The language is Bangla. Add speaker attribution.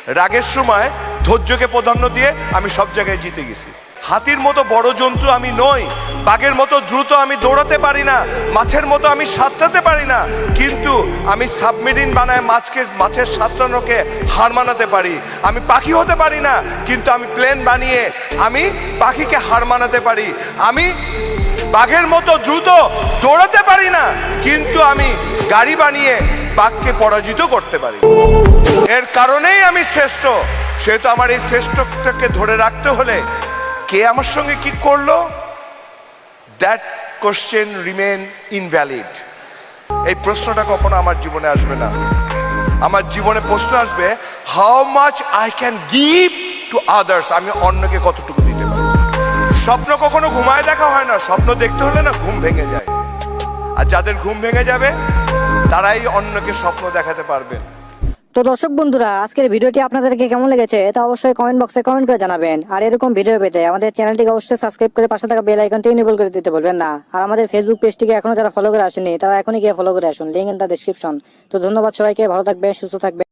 Speaker 1: রাগের সময় ধৈর্যকে প্রাধান্য দিয়ে আমি সব জায়গায় জিতে গেছি। হাতির মতো বড় জন্তু আমি নই, বাঘের মতো দ্রুত আমি দৌড়াতে পারি না, মাছের মতো আমি সাঁতরাতে পারি না, কিন্তু আমি সাবমেরিন বানায় মাছের সাঁতরানোকে হার মানাতে পারি। আমি পাখি হতে পারি না, কিন্তু আমি প্লেন বানিয়ে আমি পাখিকে হার মানাতে পারি। আমি বাঘের মতো দ্রুত দৌড়াতে পারি না, কিন্তু আমি গাড়ি বানিয়ে বাঘকে পরাজিত করতে পারি। এর কারণেই আমি শ্রেষ্ঠ। সেহেতু আমার এই শ্রেষ্ঠটাকে ধরে রাখতে হলে কে আমার সঙ্গে কি করলো, দ্যাট কোশ্চেন রিমেন ইনভ্যালিড। এই প্রশ্নটা কখনো আমার জীবনে আসবে না। আমার জীবনে প্রশ্ন আসবে, how much I can give to others. আমি অন্যকে কতটুকু দিতে পারি। স্বপ্ন কখনো ঘুমায় দেখা হয় না, স্বপ্ন দেখতে হলে না ঘুম ভেঙে যায়। আর যাদের ঘুম ভেঙে যাবে তারাই অন্যকে স্বপ্ন দেখাতে পারবেন।
Speaker 2: তো দর্শক বন্ধুরা, আজকের ভিডিওটি আপনাদেরকে কেমন লেগেছে তা অবশ্যই কমেন্ট বক্সে কমেন্ট করে জানাবেন। আর এরকম ভিডিও পেতে আমাদের চ্যানেলটিকে অবশ্যই সাবস্ক্রাইব করে পাশে থাকা বেল আইকনটি এনেবল করে দিতে বলবেন না। আর আমাদের ফেসবুক পেজটিকে এখনো যারা ফলো করে আসেনি তারা এখনই গিয়ে ফলো করে আসুন, লিংক ইন দ্য ডেসক্রিপশন। তো ধন্যবাদ সবাইকে, ভালো থাকবেন, সুস্থ থাকবেন।